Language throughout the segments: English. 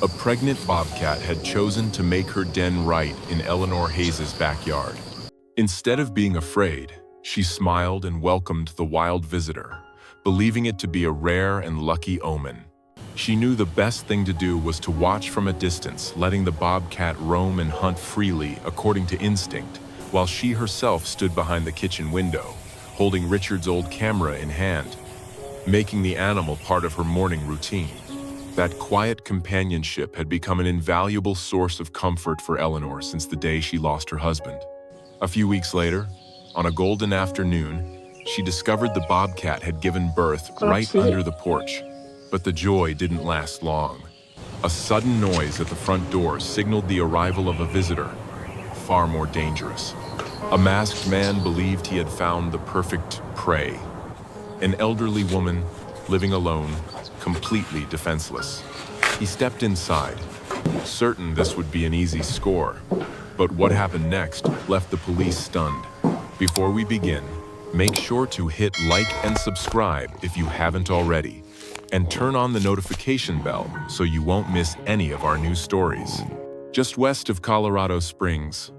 A pregnant bobcat had chosen to make her den right in Eleanor Hayes's backyard. Instead of being afraid, she smiled and welcomed the wild visitor, believing it to be a rare and lucky omen. She knew the best thing to do was to watch from a distance, letting the bobcat roam and hunt freely according to instinct, while she herself stood behind the kitchen window, holding Richard's old camera in hand, making the animal part of her morning routine. That quiet companionship had become an invaluable source of comfort for Eleanor since the day she lost her husband. A few weeks later, on a golden afternoon, she discovered the bobcat had given birth right under the porch. But the joy didn't last long. A sudden noise at the front door signaled the arrival of a visitor, far more dangerous. A masked man believed he had found the perfect prey. An elderly woman, living alone, completely defenseless. He stepped inside, certain this would be an easy score. But what happened next left the police stunned. Before we begin, make sure to hit like and subscribe if you haven't already, and turn on the notification bell so you won't miss any of our new stories. Just west of Colorado Springs,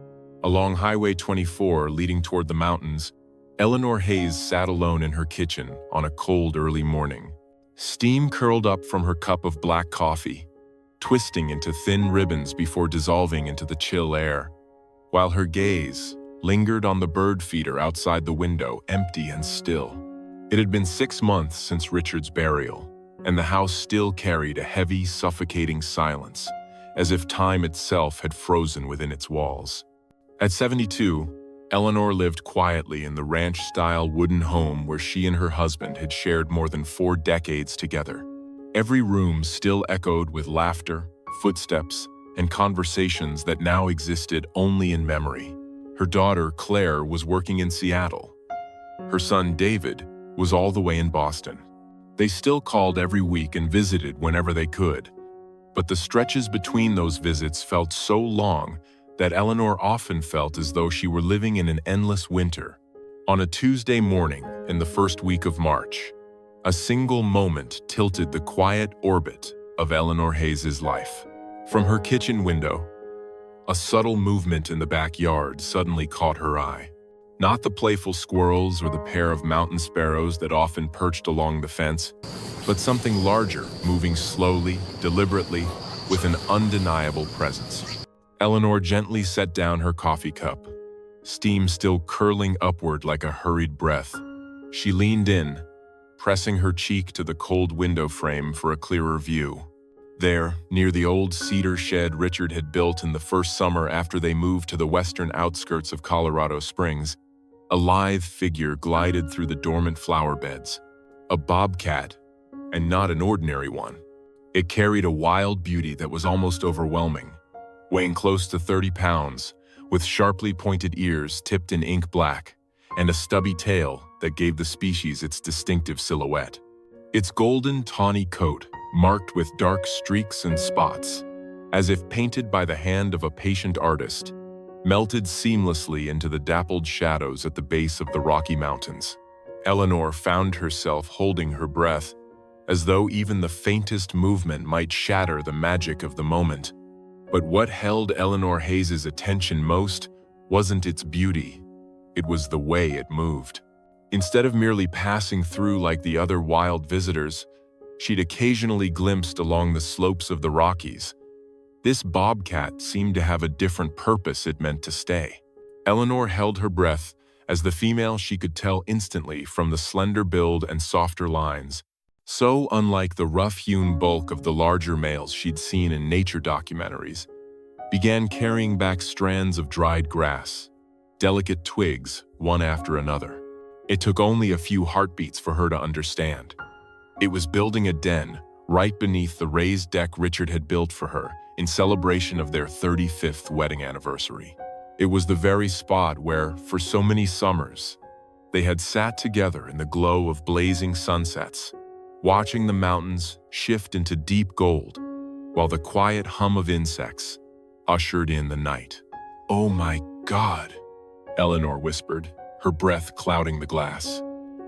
along Highway 24 leading toward the mountains, Eleanor Hayes sat alone in her kitchen on a cold early morning. Steam curled up from her cup of black coffee, twisting into thin ribbons before dissolving into the chill air, while her gaze lingered on the bird feeder outside the window, empty and still. It had been 6 months since Richard's burial, and the house still carried a heavy, suffocating silence, as if time itself had frozen within its walls. At 72, Eleanor lived quietly in the ranch-style wooden home where she and her husband had shared more than 4 decades together. Every room still echoed with laughter, footsteps, and conversations that now existed only in memory. Her daughter, Claire, was working in Seattle. Her son, David, was all the way in Boston. They still called every week and visited whenever they could. But the stretches between those visits felt so long that Eleanor often felt as though she were living in an endless winter. On a Tuesday morning in the first week of March, a single moment tilted the quiet orbit of Eleanor Hayes's life. From her kitchen window, a subtle movement in the backyard suddenly caught her eye. Not the playful squirrels or the pair of mountain sparrows that often perched along the fence, but something larger, moving slowly, deliberately, with an undeniable presence. Eleanor gently set down her coffee cup, steam still curling upward like a hurried breath. She leaned in, pressing her cheek to the cold window frame for a clearer view. There, near the old cedar shed Richard had built in the first summer after they moved to the western outskirts of Colorado Springs, a lithe figure glided through the dormant flower beds. A bobcat, and not an ordinary one. It carried a wild beauty that was almost overwhelming. Weighing close to 30 pounds, with sharply pointed ears tipped in ink black, and a stubby tail that gave the species its distinctive silhouette. Its golden tawny coat, marked with dark streaks and spots, as if painted by the hand of a patient artist, melted seamlessly into the dappled shadows at the base of the Rocky Mountains. Eleanor found herself holding her breath, as though even the faintest movement might shatter the magic of the moment. But what held Eleanor Hayes's attention most wasn't its beauty, it was the way it moved. Instead of merely passing through like the other wild visitors, she'd occasionally glimpsed along the slopes of the Rockies. This bobcat seemed to have a different purpose it meant to stay. Eleanor held her breath as the female she could tell instantly from the slender build and softer lines, so unlike the rough-hewn bulk of the larger males she'd seen in nature documentaries, began carrying back strands of dried grass, delicate twigs, one after another. It took only a few heartbeats for her to understand. It was building a den right beneath the raised deck Richard had built for her in celebration of their 35th wedding anniversary. It was the very spot where, for so many summers, they had sat together in the glow of blazing sunsets, watching the mountains shift into deep gold, while the quiet hum of insects ushered in the night. "Oh my God," Eleanor whispered, her breath clouding the glass.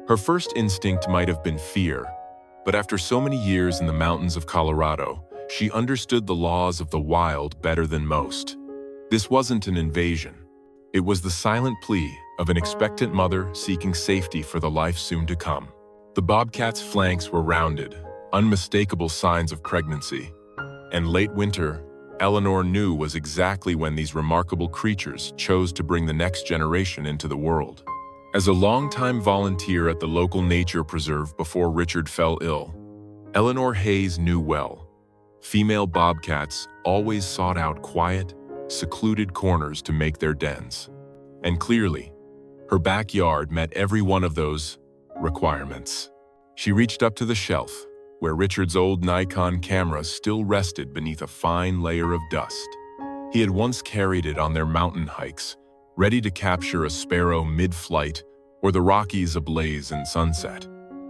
Her first instinct might have been fear, but after so many years in the mountains of Colorado, She understood the laws of the wild better than most. This wasn't an invasion. It was the silent plea of an expectant mother seeking safety for the life soon to come. The bobcat's flanks were rounded, unmistakable signs of pregnancy. And late winter, Eleanor knew, was exactly when these remarkable creatures chose to bring the next generation into the world. As a longtime volunteer at the local nature preserve before Richard fell ill, Eleanor Hayes knew well. Female bobcats always sought out quiet, secluded corners to make their dens. And clearly, her backyard met every one of those requirements. She reached up to the shelf, where Richard's old Nikon camera still rested beneath a fine layer of dust. He had once carried it on their mountain hikes, ready to capture a sparrow mid-flight or the Rockies ablaze in sunset.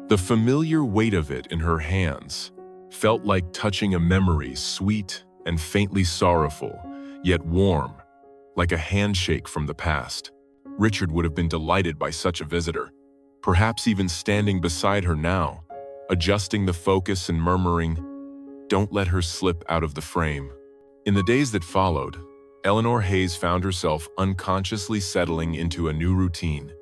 The familiar weight of it in her hands felt like touching a memory, sweet and faintly sorrowful, yet warm, like a handshake from the past. Richard would have been delighted by such a visitor, perhaps even standing beside her now, adjusting the focus and murmuring, "Don't let her slip out of the frame." In the days that followed, Eleanor Hayes found herself unconsciously settling into a new routine.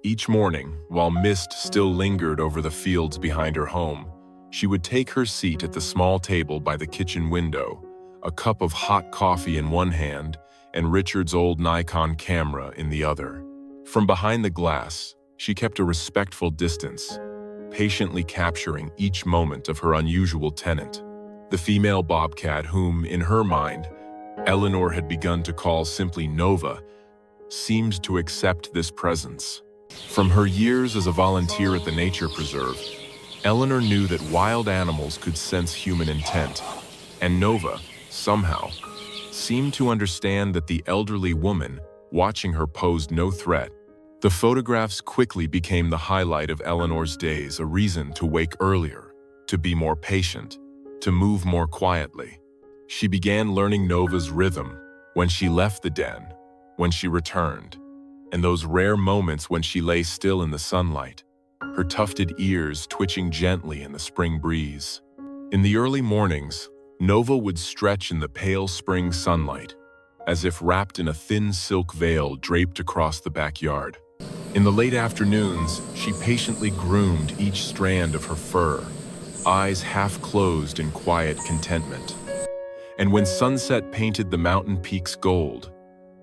Each morning, while mist still lingered over the fields behind her home, she would take her seat at the small table by the kitchen window, a cup of hot coffee in one hand and Richard's old Nikon camera in the other. From behind the glass, she kept a respectful distance, patiently capturing each moment of her unusual tenant, the female bobcat whom, in her mind, Eleanor had begun to call simply Nova, seemed to accept this presence. From her years as a volunteer at the nature preserve, Eleanor knew that wild animals could sense human intent, and Nova, somehow, seemed to understand that the elderly woman watching her posed no threat. The photographs quickly became the highlight of Eleanor's days, a reason to wake earlier, to be more patient, to move more quietly. She began learning Nova's rhythm, when she left the den, when she returned, and those rare moments when she lay still in the sunlight, her tufted ears twitching gently in the spring breeze. In the early mornings, Nova would stretch in the pale spring sunlight, as if wrapped in a thin silk veil draped across the backyard. In the late afternoons, she patiently groomed each strand of her fur, eyes half closed in quiet contentment. And when sunset painted the mountain peaks gold,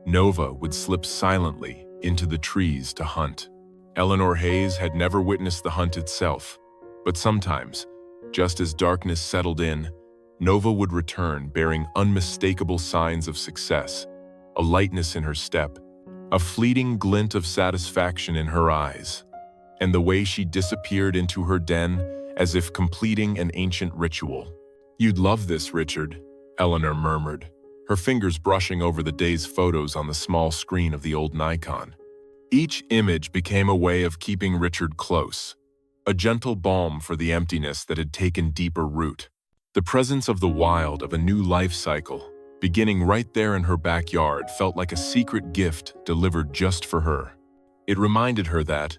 Nova would slip silently into the trees to hunt. Eleanor Hayes had never witnessed the hunt itself, but sometimes, just as darkness settled in, Nova would return bearing unmistakable signs of success, a lightness in her step, a fleeting glint of satisfaction in her eyes, and the way she disappeared into her den as if completing an ancient ritual. "You'd love this, Richard," Eleanor murmured, her fingers brushing over the day's photos on the small screen of the old Nikon. Each image became a way of keeping Richard close, a gentle balm for the emptiness that had taken deeper root. The presence of the wild, of a new life cycle, beginning right there in her backyard, felt like a secret gift delivered just for her. It reminded her that,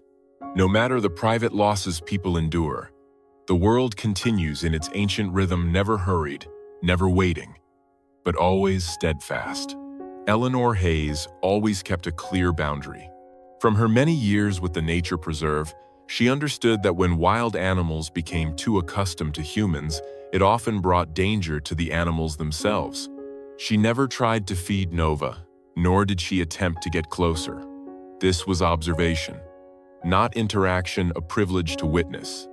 no matter the private losses people endure, the world continues in its ancient rhythm, never hurried, never waiting, but always steadfast. Eleanor Hayes always kept a clear boundary. From her many years with the nature preserve, she understood that when wild animals became too accustomed to humans, it often brought danger to the animals themselves. She never tried to feed Nova, nor did she attempt to get closer. This was observation, not interaction, a privilege to witness,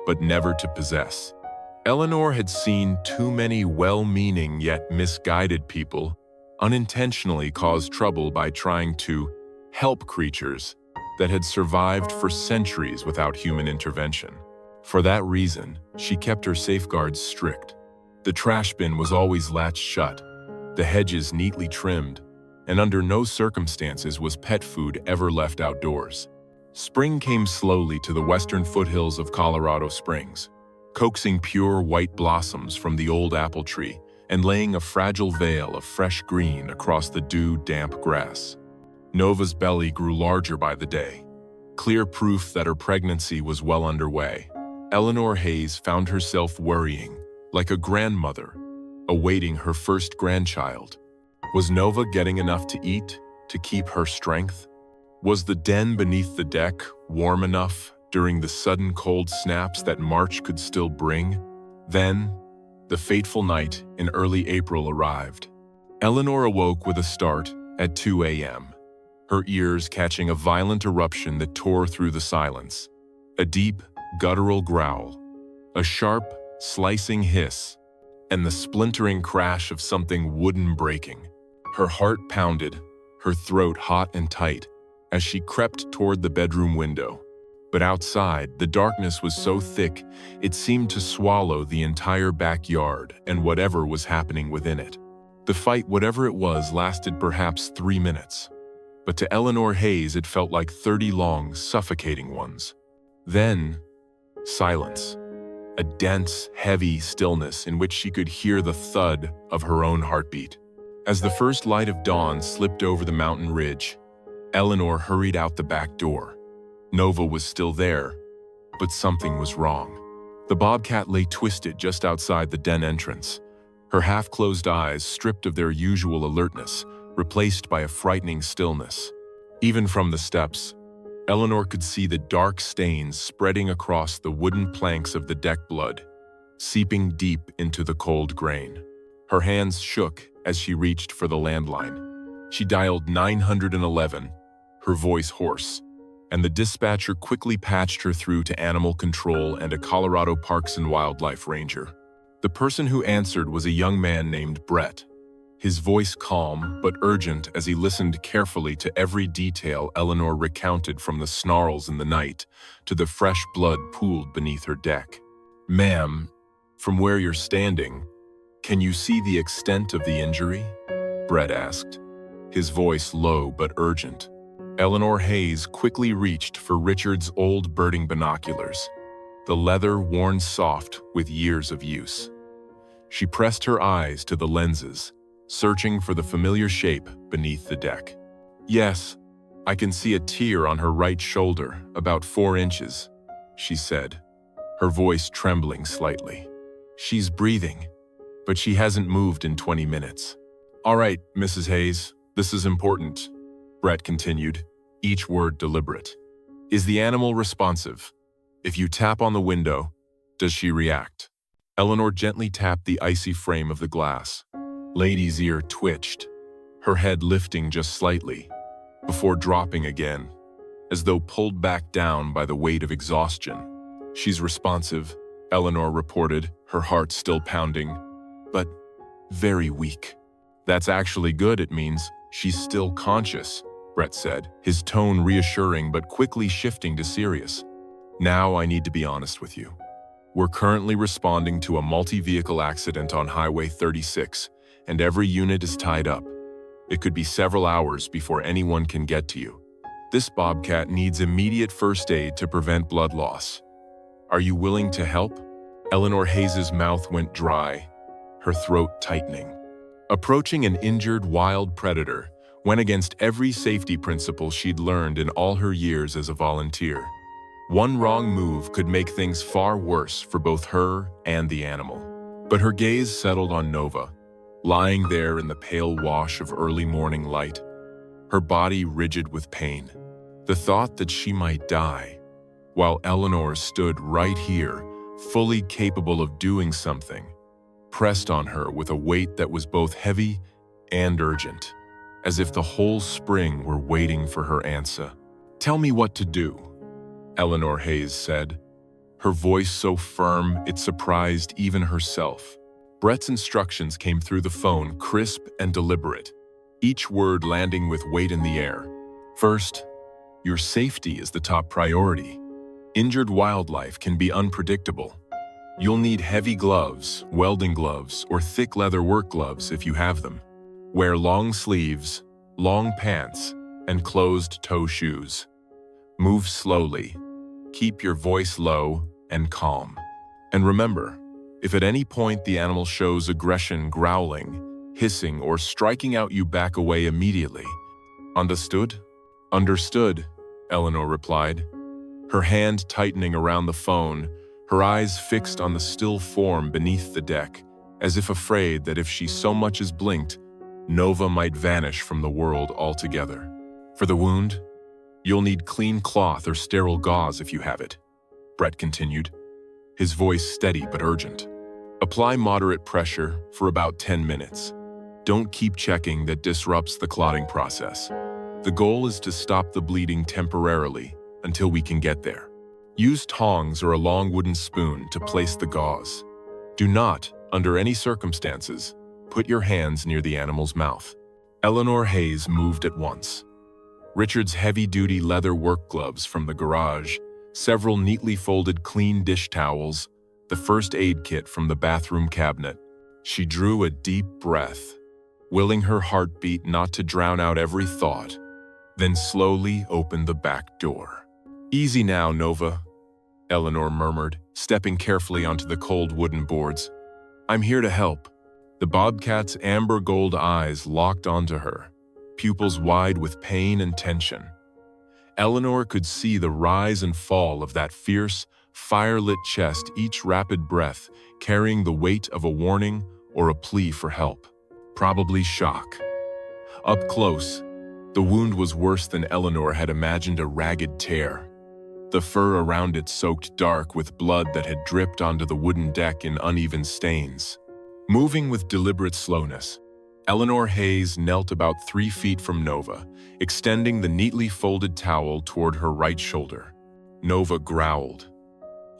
but never to possess. Eleanor had seen too many well-meaning yet misguided people unintentionally cause trouble by trying to help creatures that had survived for centuries without human intervention. For that reason, she kept her safeguards strict. The trash bin was always latched shut, the hedges neatly trimmed, and under no circumstances was pet food ever left outdoors. Spring came slowly to the western foothills of Colorado Springs, coaxing pure white blossoms from the old apple tree and laying a fragile veil of fresh green across the dew-damp grass. Nova's belly grew larger by the day, clear proof that her pregnancy was well underway. Eleanor Hayes found herself worrying, like a grandmother, awaiting her first grandchild. Was Nova getting enough to eat to keep her strength? Was the den beneath the deck warm enough during the sudden cold snaps that March could still bring? Then, the fateful night in early April arrived. Eleanor awoke with a start at 2 a.m., her ears catching a violent eruption that tore through the silence. A deep, guttural growl, a sharp, slicing hiss, and the splintering crash of something wooden breaking. Her heart pounded, her throat hot and tight, as she crept toward the bedroom window. But outside, the darkness was so thick, it seemed to swallow the entire backyard and whatever was happening within it. The fight, whatever it was, lasted perhaps 3 minutes. But to Eleanor Hayes, it felt like 30 long, suffocating ones. Then, silence. A dense, heavy stillness in which she could hear the thud of her own heartbeat. As the first light of dawn slipped over the mountain ridge, Eleanor hurried out the back door. Nova was still there, but something was wrong. The bobcat lay twisted just outside the den entrance, her half-closed eyes stripped of their usual alertness, replaced by a frightening stillness. Even from the steps, Eleanor could see the dark stains spreading across the wooden planks of the deck, blood seeping deep into the cold grain. Her hands shook as she reached for the landline. She dialed 911, her voice hoarse, and the dispatcher quickly patched her through to animal control and a Colorado Parks and Wildlife ranger. The person who answered was a young man named Brett, his voice calm but urgent as he listened carefully to every detail Eleanor recounted, from the snarls in the night to the fresh blood pooled beneath her deck. "Ma'am, from where you're standing, can you see the extent of the injury?" Brett asked, his voice low but urgent. Eleanor Hayes quickly reached for Richard's old birding binoculars, the leather worn soft with years of use. She pressed her eyes to the lenses, searching for the familiar shape beneath the deck. "Yes, I can see a tear on her right shoulder, about 4 inches, she said, her voice trembling slightly. "She's breathing, but she hasn't moved in 20 minutes. "All right, Mrs. Hayes, this is important," Brett continued, each word deliberate. "Is the animal responsive? If you tap on the window, does she react?" Eleanor gently tapped the icy frame of the glass. Lady's ear twitched, her head lifting just slightly, before dropping again, as though pulled back down by the weight of exhaustion. "She's responsive," Eleanor reported, her heart still pounding, "but very weak." "That's actually good. It means she's still conscious," Brett said, his tone reassuring but quickly shifting to serious. "Now I need to be honest with you. We're currently responding to a multi-vehicle accident on Highway 36, and every unit is tied up. It could be several hours before anyone can get to you. This bobcat needs immediate first aid to prevent blood loss. Are you willing to help?" Eleanor Hayes's mouth went dry, her throat tightening. Approaching an injured wild predator went against every safety principle she'd learned in all her years as a volunteer. One wrong move could make things far worse for both her and the animal. But her gaze settled on Nova, lying there in the pale wash of early morning light, her body rigid with pain. The thought that she might die, while Eleanor stood right here, fully capable of doing something, pressed on her with a weight that was both heavy and urgent, as if the whole spring were waiting for her answer. "Tell me what to do," Eleanor Hayes said, her voice so firm it surprised even herself. Brett's instructions came through the phone, crisp and deliberate, each word landing with weight in the air. "First, your safety is the top priority. Injured wildlife can be unpredictable. You'll need heavy gloves, welding gloves, or thick leather work gloves if you have them. Wear long sleeves, long pants, and closed-toe shoes. Move slowly. Keep your voice low and calm. And remember, if at any point the animal shows aggression, growling, hissing, or striking out, you back away immediately. Understood?" "Understood," Eleanor replied, her hand tightening around the phone, her eyes fixed on the still form beneath the deck, as if afraid that if she so much as blinked, Nova might vanish from the world altogether. For the wound, you'll need clean cloth or sterile gauze if you have it, Brett continued, his voice steady but urgent. Apply moderate pressure for about 10 minutes. Don't keep checking, that disrupts the clotting process. The goal is to stop the bleeding temporarily until we can get there. Use tongs or a long wooden spoon to place the gauze. Do not, under any circumstances, put your hands near the animal's mouth. Eleanor Hayes moved at once. Richard's heavy-duty leather work gloves from the garage, several neatly folded clean dish towels, the first aid kit from the bathroom cabinet. She drew a deep breath, willing her heartbeat not to drown out every thought, then slowly opened the back door. "Easy now, Nova," Eleanor murmured, stepping carefully onto the cold wooden boards. "I'm here to help." The Bobcat's amber gold eyes locked onto her, pupils wide with pain and tension. Eleanor could see the rise and fall of that fierce, fire-lit chest, each rapid breath carrying the weight of a warning or a plea for help. Probably shock. Up close, the wound was worse than Eleanor had imagined, a ragged tear. The fur around it soaked dark with blood that had dripped onto the wooden deck in uneven stains. Moving with deliberate slowness, Eleanor Hayes knelt about 3 feet from Nova, extending the neatly folded towel toward her right shoulder. Nova growled,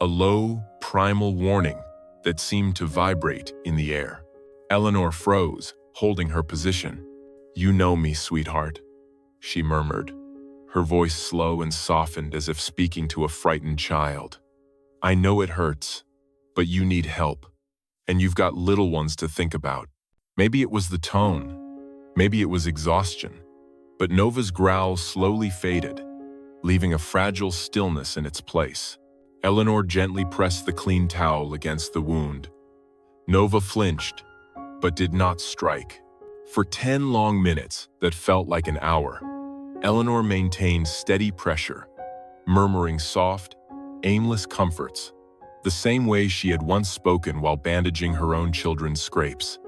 a low, primal warning that seemed to vibrate in the air. Eleanor froze, holding her position. "You know me, sweetheart," she murmured, her voice slow and softened as if speaking to a frightened child. "I know it hurts, but you need help, and you've got little ones to think about." Maybe it was the tone, maybe it was exhaustion, but Nova's growl slowly faded, leaving a fragile stillness in its place. Eleanor gently pressed the clean towel against the wound. Nova flinched, but did not strike. For 10 long minutes that felt like an hour, Eleanor maintained steady pressure, murmuring soft, aimless comforts, the same way she had once spoken while bandaging her own children's scrapes.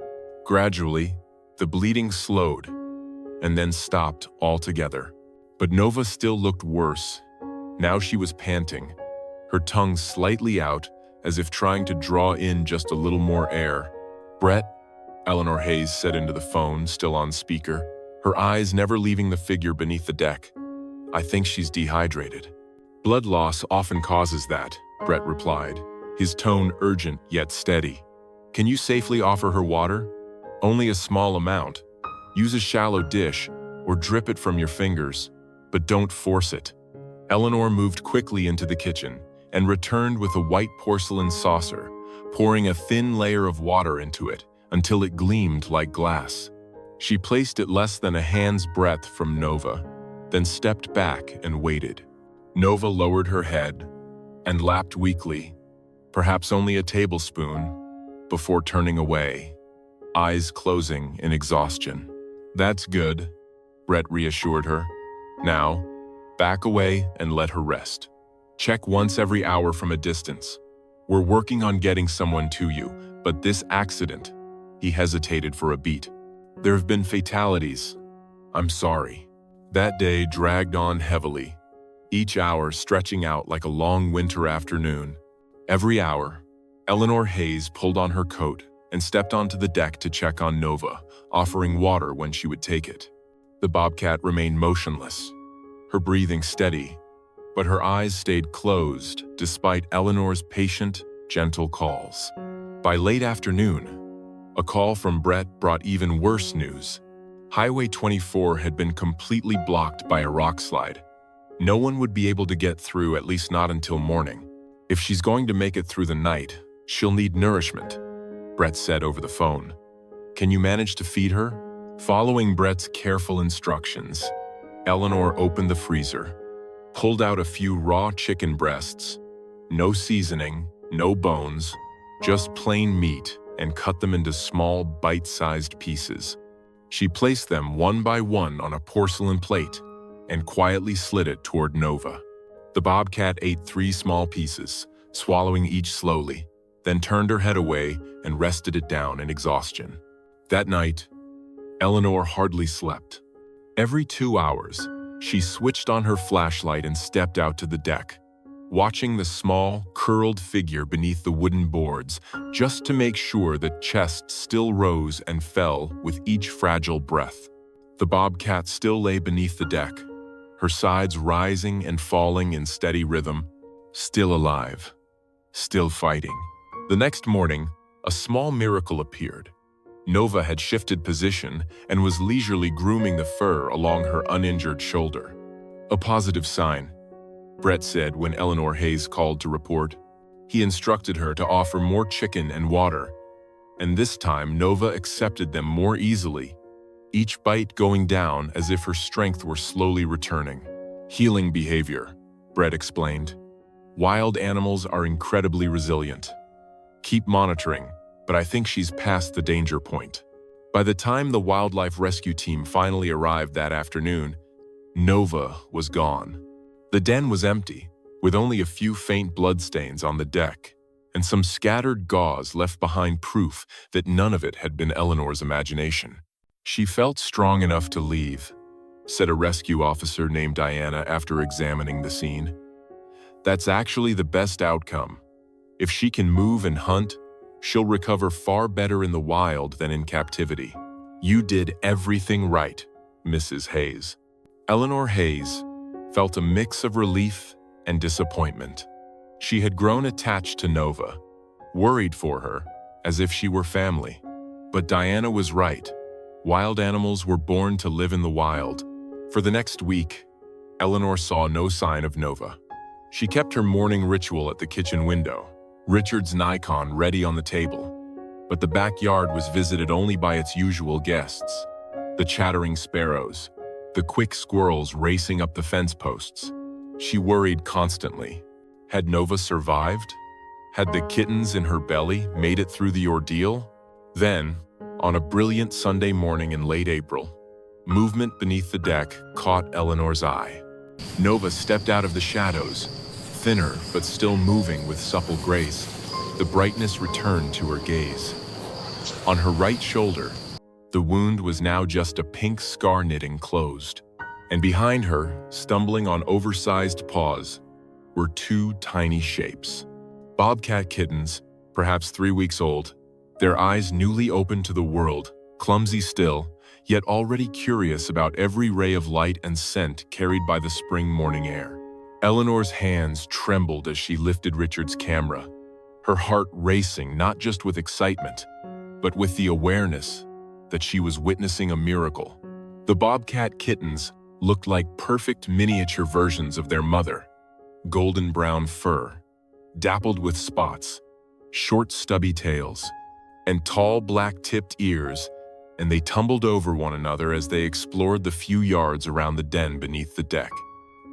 Gradually, the bleeding slowed, and then stopped altogether. But Nova still looked worse. Now she was panting, her tongue slightly out, as if trying to draw in just a little more air. "Brett," Eleanor Hayes said into the phone, still on speaker, her eyes never leaving the figure beneath the deck. "I think she's dehydrated." "Blood loss often causes that," Brett replied, his tone urgent yet steady. "Can you safely offer her water? Only a small amount. Use a shallow dish or drip it from your fingers, but don't force it." Eleanor moved quickly into the kitchen and returned with a white porcelain saucer, pouring a thin layer of water into it until it gleamed like glass. She placed it less than a hand's breadth from Nova, then stepped back and waited. Nova lowered her head and lapped weakly, perhaps only a tablespoon, before turning away, eyes closing in exhaustion. "That's good," Brett reassured her. "Now, back away and let her rest. Check once every hour from a distance. We're working on getting someone to you, but this accident," he hesitated for a beat. "There have been fatalities. I'm sorry." That day dragged on heavily, each hour stretching out like a long winter afternoon. Every hour, Eleanor Hayes pulled on her coat and stepped onto the deck to check on Nova, offering water when she would take it. The Bobcat remained motionless, her breathing steady, but her eyes stayed closed despite Eleanor's patient, gentle calls. By late afternoon, a call from Brett brought even worse news. Highway 24 had been completely blocked by a rockslide. No one would be able to get through, at least not until morning. "If she's going to make it through the night, she'll need nourishment," Brett said over the phone. "Can you manage to feed her?" Following Brett's careful instructions, Eleanor opened the freezer, pulled out a few raw chicken breasts, no seasoning, no bones, just plain meat, and cut them into small, bite-sized pieces. She placed them one by one on a porcelain plate and quietly slid it toward Nova. The Bobcat ate 3 small pieces, swallowing each slowly. then turned her head away and rested it down in exhaustion. That night, Eleanor hardly slept. Every 2 hours, she switched on her flashlight and stepped out to the deck, watching the small, curled figure beneath the wooden boards just to make sure the chest still rose and fell with each fragile breath. The bobcat still lay beneath the deck, her sides rising and falling in steady rhythm, still alive, still fighting. The next morning, a small miracle appeared. Nova had shifted position and was leisurely grooming the fur along her uninjured shoulder. A positive sign, Brett said when Eleanor Hayes called to report. He instructed her to offer more chicken and water, and this time Nova accepted them more easily, each bite going down as if her strength were slowly returning. Healing behavior, Brett explained. Wild animals are incredibly resilient. Keep monitoring, but I think she's past the danger point. By the time the wildlife rescue team finally arrived that afternoon, Nova was gone. The den was empty, with only a few faint bloodstains on the deck, and some scattered gauze left behind proof that none of it had been Eleanor's imagination. She felt strong enough to leave, said a rescue officer named Diana after examining the scene. That's actually the best outcome. If she can move and hunt, she'll recover far better in the wild than in captivity. You did everything right, Mrs. Hayes. Eleanor Hayes felt a mix of relief and disappointment. She had grown attached to Nova, worried for her, as if she were family. But Diana was right. Wild animals were born to live in the wild. For the next week, Eleanor saw no sign of Nova. She kept her morning ritual at the kitchen window, Richard's Nikon ready on the table. But the backyard was visited only by its usual guests, the chattering sparrows, the quick squirrels racing up the fence posts. She worried constantly. Had Nova survived? Had the kittens in her belly made it through the ordeal? Then, on a brilliant Sunday morning in late April, movement beneath the deck caught Eleanor's eye. Nova stepped out of the shadows, thinner but still moving with supple grace. The brightness returned to her gaze. On her right shoulder, the wound was now just a pink scar knitting closed, and behind her, stumbling on oversized paws, were 2 tiny shapes. Bobcat kittens, perhaps 3 weeks old, their eyes newly open to the world, clumsy still, yet already curious about every ray of light and scent carried by the spring morning air. Eleanor's hands trembled as she lifted Richard's camera, her heart racing not just with excitement, but with the awareness that she was witnessing a miracle. The bobcat kittens looked like perfect miniature versions of their mother, golden brown fur, dappled with spots, short stubby tails, and tall black-tipped ears, and they tumbled over one another as they explored the few yards around the den beneath the deck.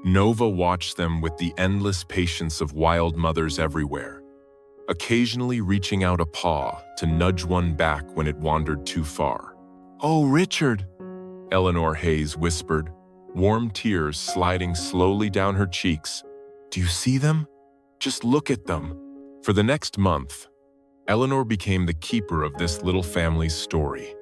Nova watched them with the endless patience of wild mothers everywhere, occasionally reaching out a paw to nudge one back when it wandered too far. "Oh, Richard," Eleanor Hayes whispered, warm tears sliding slowly down her cheeks. "Do you see them? Just look at them." For the next month, Eleanor became the keeper of this little family's story.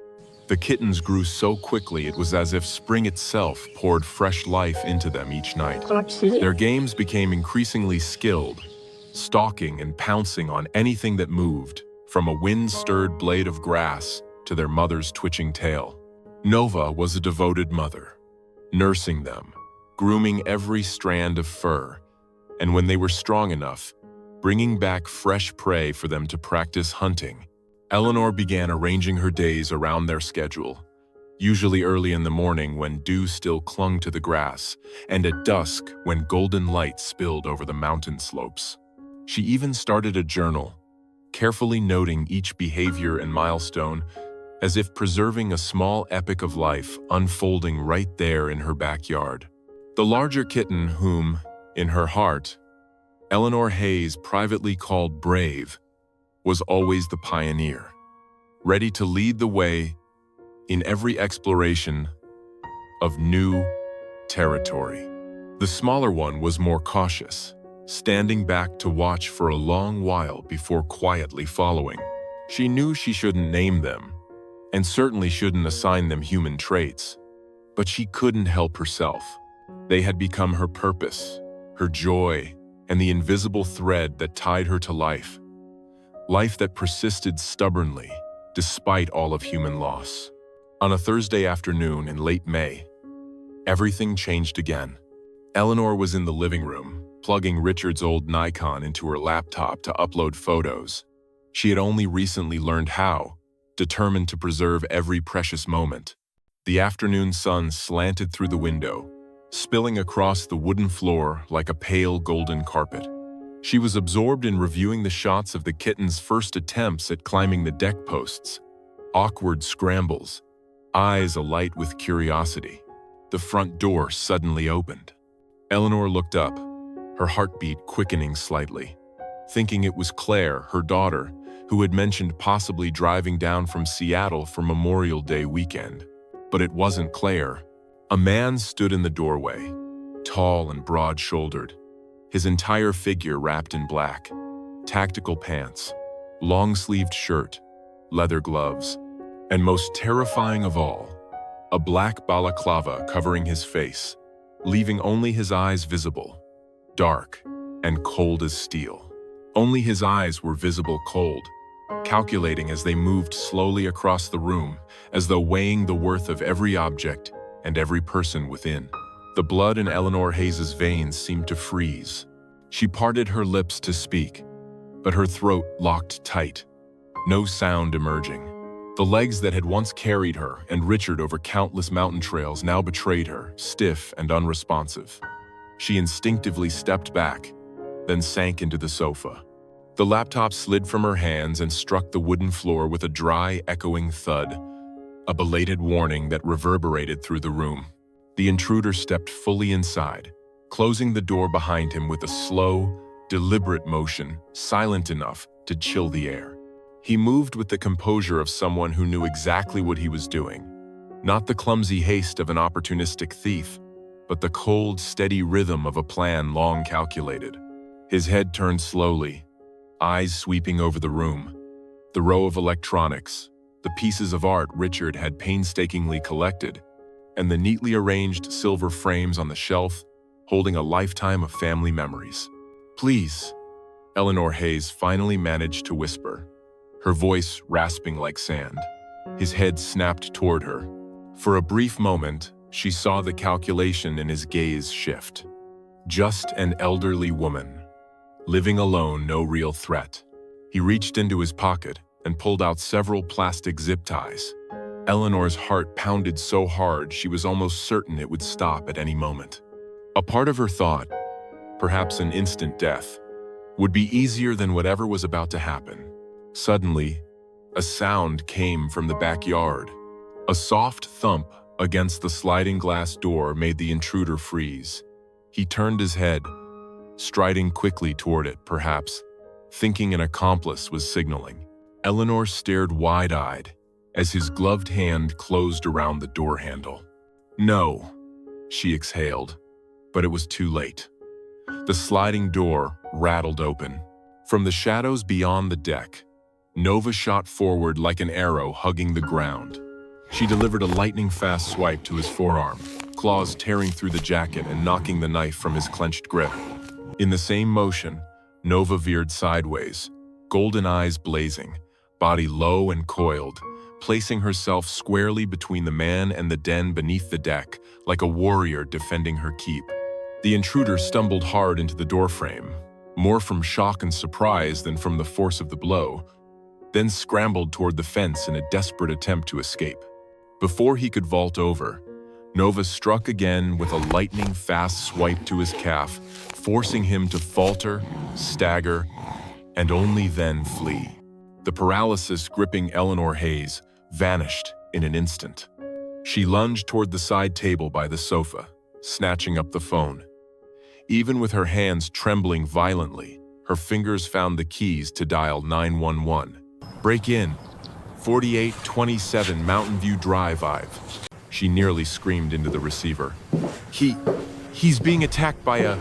The kittens grew so quickly it was as if spring itself poured fresh life into them each night. Their games became increasingly skilled, stalking and pouncing on anything that moved, from a wind-stirred blade of grass to their mother's twitching tail. Nova was a devoted mother, nursing them, grooming every strand of fur, and when they were strong enough, bringing back fresh prey for them to practice hunting. Eleanor began arranging her days around their schedule, usually early in the morning when dew still clung to the grass, and at dusk when golden light spilled over the mountain slopes. She even started a journal, carefully noting each behavior and milestone, as if preserving a small epic of life unfolding right there in her backyard. The larger kitten whom, in her heart, Eleanor Hayes privately called Brave, was always the pioneer, ready to lead the way in every exploration of new territory. The smaller one was more cautious, standing back to watch for a long while before quietly following. She knew she shouldn't name them, and certainly shouldn't assign them human traits, but she couldn't help herself. They had become her purpose, her joy, and the invisible thread that tied her to life. Life that persisted stubbornly, despite all of human loss. On a Thursday afternoon in late May, everything changed again. Eleanor was in the living room, plugging Richard's old Nikon into her laptop to upload photos. She had only recently learned how, determined to preserve every precious moment. The afternoon sun slanted through the window, spilling across the wooden floor like a pale golden carpet. She was absorbed in reviewing the shots of the kitten's first attempts at climbing the deck posts. Awkward scrambles, eyes alight with curiosity. The front door suddenly opened. Eleanor looked up, her heartbeat quickening slightly, thinking it was Claire, her daughter, who had mentioned possibly driving down from Seattle for Memorial Day weekend. But it wasn't Claire. A man stood in the doorway, tall and broad-shouldered, his entire figure wrapped in black. Tactical pants, long-sleeved shirt, leather gloves, and most terrifying of all, a black balaclava covering his face, leaving only his eyes visible, dark and cold as steel. Only his eyes were visible cold, calculating as they moved slowly across the room, as though weighing the worth of every object and every person within. The blood in Eleanor Hayes's veins seemed to freeze. She parted her lips to speak, but her throat locked tight, no sound emerging. The legs that had once carried her and Richard over countless mountain trails now betrayed her, stiff and unresponsive. She instinctively stepped back, then sank into the sofa. The laptop slid from her hands and struck the wooden floor with a dry, echoing thud, a belated warning that reverberated through the room. The intruder stepped fully inside, closing the door behind him with a slow, deliberate motion, silent enough to chill the air. He moved with the composure of someone who knew exactly what he was doing, not the clumsy haste of an opportunistic thief, but the cold, steady rhythm of a plan long calculated. His head turned slowly, eyes sweeping over the room. The row of electronics, the pieces of art Richard had painstakingly collected, and the neatly arranged silver frames on the shelf holding a lifetime of family memories. "Please," Eleanor Hayes finally managed to whisper, her voice rasping like sand. His head snapped toward her. For a brief moment, she saw the calculation in his gaze shift. Just an elderly woman, living alone, no real threat. He reached into his pocket and pulled out several plastic zip ties. Eleanor's heart pounded so hard she was almost certain it would stop at any moment. A part of her thought, perhaps an instant death, would be easier than whatever was about to happen. Suddenly, a sound came from the backyard. A soft thump against the sliding glass door made the intruder freeze. He turned his head, striding quickly toward it, perhaps, thinking an accomplice was signaling. Eleanor stared wide-eyed as his gloved hand closed around the door handle. "No," she exhaled, but it was too late. The sliding door rattled open. From the shadows beyond the deck, Nova shot forward like an arrow hugging the ground. She delivered a lightning-fast swipe to his forearm, claws tearing through the jacket and knocking the knife from his clenched grip. In the same motion, Nova veered sideways, golden eyes blazing, body low and coiled, placing herself squarely between the man and the den beneath the deck, like a warrior defending her keep. The intruder stumbled hard into the doorframe, more from shock and surprise than from the force of the blow, then scrambled toward the fence in a desperate attempt to escape. Before he could vault over, Nova struck again with a lightning-fast swipe to his calf, forcing him to falter, stagger, and only then flee. The paralysis gripping Eleanor Hayes vanished in an instant. She lunged toward the side table by the sofa, snatching up the phone. Even with her hands trembling violently, her fingers found the keys to dial 911. "Break in. 4827 Mountain View Drive, Ive," she nearly screamed into the receiver. He's being attacked by a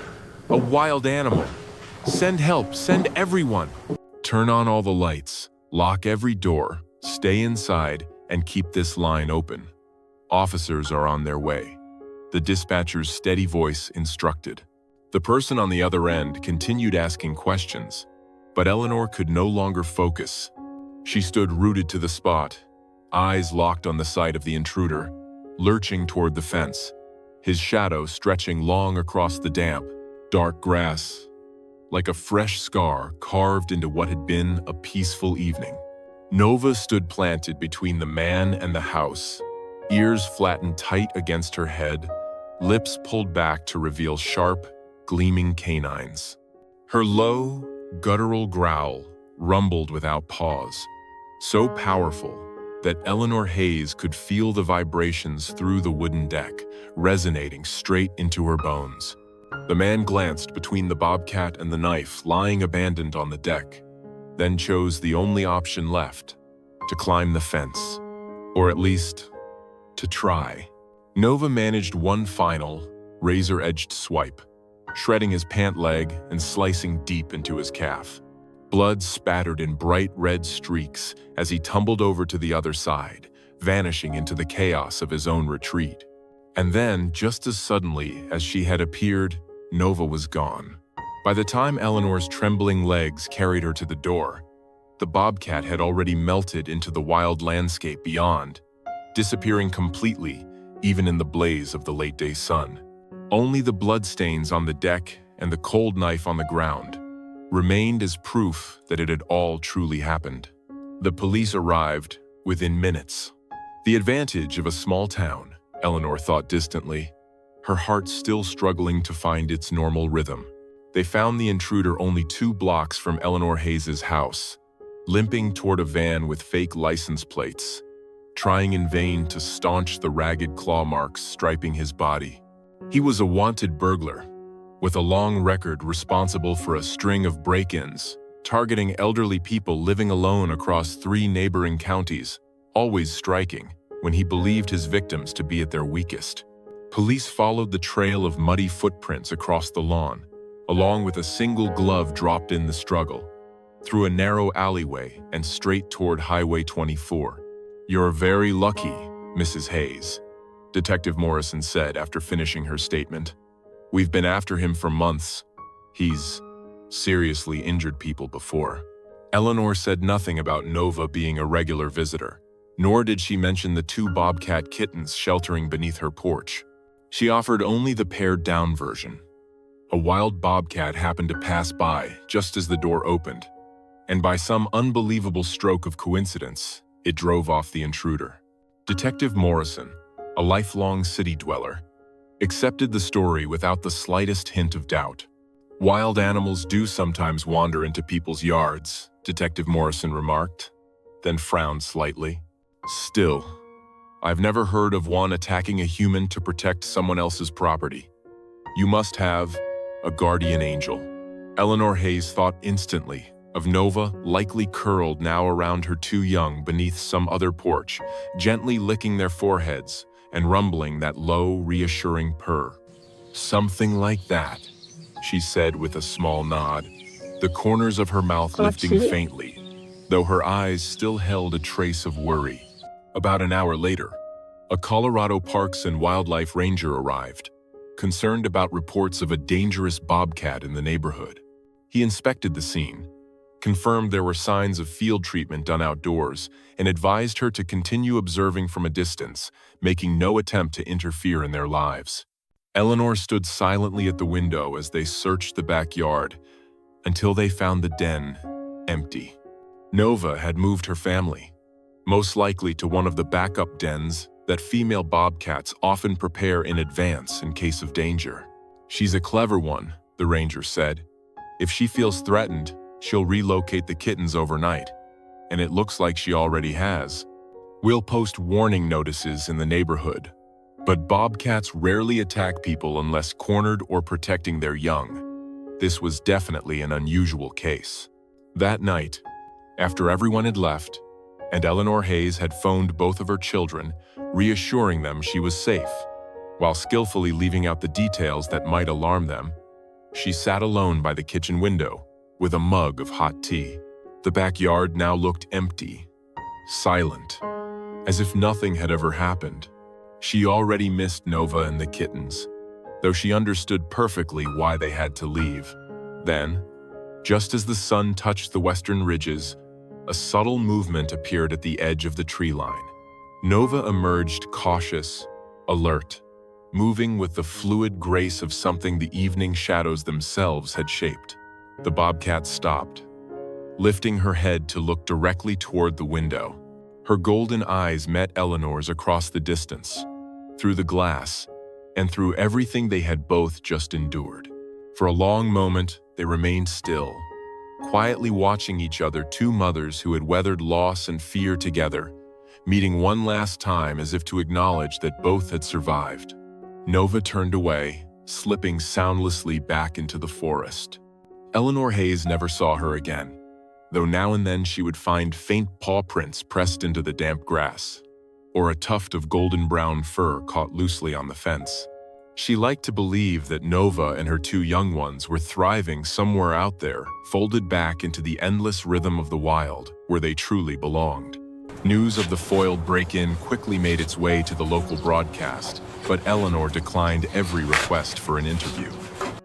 wild animal." Send help, send everyone! Turn on all the lights, lock every door, stay inside, and keep this line open. Officers are on their way. The dispatcher's steady voice instructed. The person on the other end continued asking questions, but Eleanor could no longer focus. She stood rooted to the spot, eyes locked on the sight of the intruder, lurching toward the fence, his shadow stretching long across the damp, dark grass, like a fresh scar carved into what had been a peaceful evening. Nova stood planted between the man and the house, ears flattened tight against her head, lips pulled back to reveal sharp, gleaming canines. Her low, guttural growl rumbled without pause, so powerful that Eleanor Hayes could feel the vibrations through the wooden deck, resonating straight into her bones. The man glanced between the bobcat and the knife lying abandoned on the deck, then chose the only option left, to climb the fence, or at least, to try. Nova managed one final, razor-edged swipe, shredding his pant leg and slicing deep into his calf. Blood spattered in bright red streaks as he tumbled over to the other side, vanishing into the chaos of his own retreat. And then, just as suddenly as she had appeared, Nova was gone. By the time Eleanor's trembling legs carried her to the door, the bobcat had already melted into the wild landscape beyond, disappearing completely, even in the blaze of the late-day sun. Only the bloodstains on the deck and the cold knife on the ground remained as proof that it had all truly happened. The police arrived within minutes. The advantage of a small town, Eleanor thought distantly, her heart still struggling to find its normal rhythm. They found the intruder only 2 blocks from Eleanor Hayes's house, limping toward a van with fake license plates, trying in vain to staunch the ragged claw marks striping his body. He was a wanted burglar, with a long record responsible for a string of break-ins, targeting elderly people living alone across 3 neighboring counties, always striking when he believed his victims to be at their weakest. Police followed the trail of muddy footprints across the lawn, along with a single glove dropped in the struggle, through a narrow alleyway and straight toward Highway 24. "You're very lucky, Mrs. Hayes," Detective Morrison said after finishing her statement. "We've been after him for months. He's seriously injured people before." Eleanor said nothing about Nova being a regular visitor, nor did she mention the 2 bobcat kittens sheltering beneath her porch. She offered only the pared-down version. A wild bobcat happened to pass by just as the door opened, and by some unbelievable stroke of coincidence, it drove off the intruder. Detective Morrison, a lifelong city dweller, accepted the story without the slightest hint of doubt. "Wild animals do sometimes wander into people's yards," Detective Morrison remarked, then frowned slightly. "Still, I've never heard of one attacking a human to protect someone else's property. You must have a guardian angel." Eleanor Hayes thought instantly of Nova, likely curled now around her 2 young beneath some other porch, gently licking their foreheads and rumbling that low, reassuring purr. "Something like that," she said with a small nod, the corners of her mouth lifting faintly, though her eyes still held a trace of worry. About an hour later, a Colorado Parks and Wildlife ranger arrived, concerned about reports of a dangerous bobcat in the neighborhood. He inspected the scene, confirmed there were signs of field treatment done outdoors, and advised her to continue observing from a distance, making no attempt to interfere in their lives. Eleanor stood silently at the window as they searched the backyard until they found the den empty. Nova had moved her family, most likely to one of the backup dens that female bobcats often prepare in advance in case of danger. "She's a clever one," the ranger said. "If she feels threatened, she'll relocate the kittens overnight, and it looks like she already has. We'll post warning notices in the neighborhood, but bobcats rarely attack people unless cornered or protecting their young. This was definitely an unusual case." That night, after everyone had left, and Eleanor Hayes had phoned both of her children, reassuring them she was safe, while skillfully leaving out the details that might alarm them, She sat alone by the kitchen window, with a mug of hot tea. The backyard now looked empty, silent, as if nothing had ever happened. She already missed Nova and the kittens, though she understood perfectly why they had to leave. Then, just as the sun touched the western ridges, a subtle movement appeared at the edge of the tree line. Nova emerged cautious, alert, moving with the fluid grace of something the evening shadows themselves had shaped. The bobcat stopped, lifting her head to look directly toward the window. Her golden eyes met Eleanor's across the distance, through the glass, and through everything they had both just endured. For a long moment, they remained still, quietly watching each other, two mothers who had weathered loss and fear together, meeting one last time as if to acknowledge that both had survived. Nova turned away, slipping soundlessly back into the forest. Eleanor Hayes never saw her again, though now and then she would find faint paw prints pressed into the damp grass, or a tuft of golden-brown fur caught loosely on the fence. She liked to believe that Nova and her two young ones were thriving somewhere out there, folded back into the endless rhythm of the wild, where they truly belonged. News of the foiled break-in quickly made its way to the local broadcast, but Eleanor declined every request for an interview.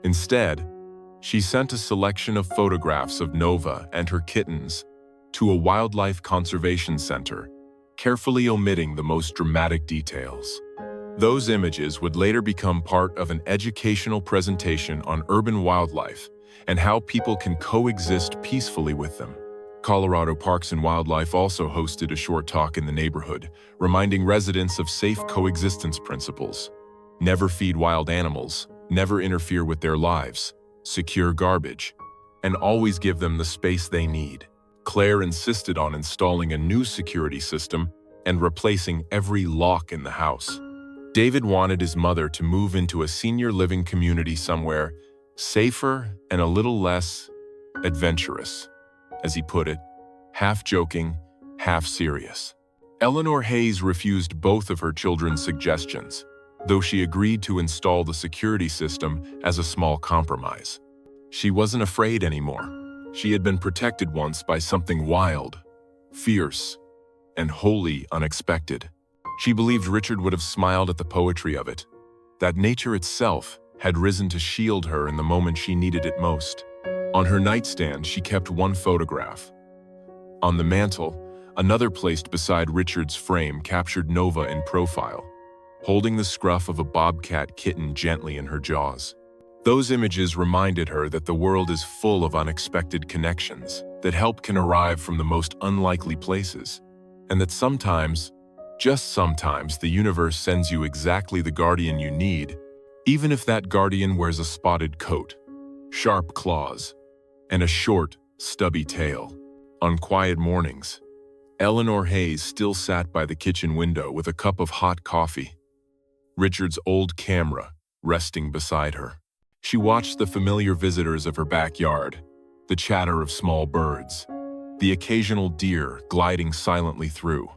Instead, she sent a selection of photographs of Nova and her kittens to a wildlife conservation center, carefully omitting the most dramatic details. Those images would later become part of an educational presentation on urban wildlife and how people can coexist peacefully with them. Colorado Parks and Wildlife also hosted a short talk in the neighborhood, reminding residents of safe coexistence principles. Never feed wild animals, never interfere with their lives, secure garbage, and always give them the space they need. Claire insisted on installing a new security system and replacing every lock in the house. David wanted his mother to move into a senior living community somewhere safer and a little less adventurous, as he put it, half joking, half serious. Eleanor Hayes refused both of her children's suggestions, though she agreed to install the security system as a small compromise. She wasn't afraid anymore. She had been protected once by something wild, fierce, and wholly unexpected. She believed Richard would have smiled at the poetry of it, that nature itself had risen to shield her in the moment she needed it most. On her nightstand, she kept one photograph. On the mantel, another placed beside Richard's frame captured Nova in profile, holding the scruff of a bobcat kitten gently in her jaws. Those images reminded her that the world is full of unexpected connections, that help can arrive from the most unlikely places, and that sometimes, just sometimes, the universe sends you exactly the guardian you need, even if that guardian wears a spotted coat, sharp claws, and a short, stubby tail. On quiet mornings, Eleanor Hayes still sat by the kitchen window with a cup of hot coffee, Richard's old camera resting beside her. She watched the familiar visitors of her backyard, the chatter of small birds, the occasional deer gliding silently through,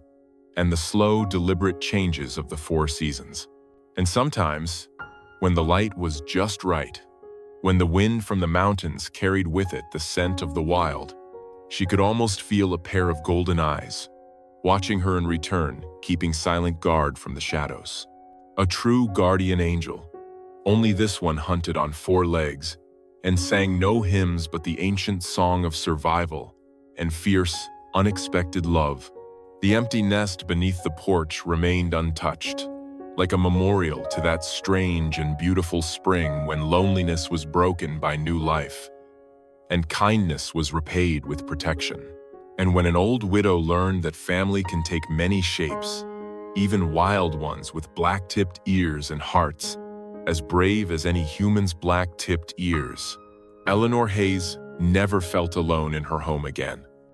and the slow, deliberate changes of the four seasons. And sometimes, when the light was just right, when the wind from the mountains carried with it the scent of the wild, she could almost feel a pair of golden eyes, watching her in return, keeping silent guard from the shadows. A true guardian angel, only this one hunted on four legs and sang no hymns but the ancient song of survival and fierce, unexpected love. The empty nest beneath the porch remained untouched, like a memorial to that strange and beautiful spring when loneliness was broken by new life, and kindness was repaid with protection. And when an old widow learned that family can take many shapes, even wild ones with black-tipped ears and hearts, as brave as any human's black-tipped ears, Eleanor Hayes never felt alone in her home again.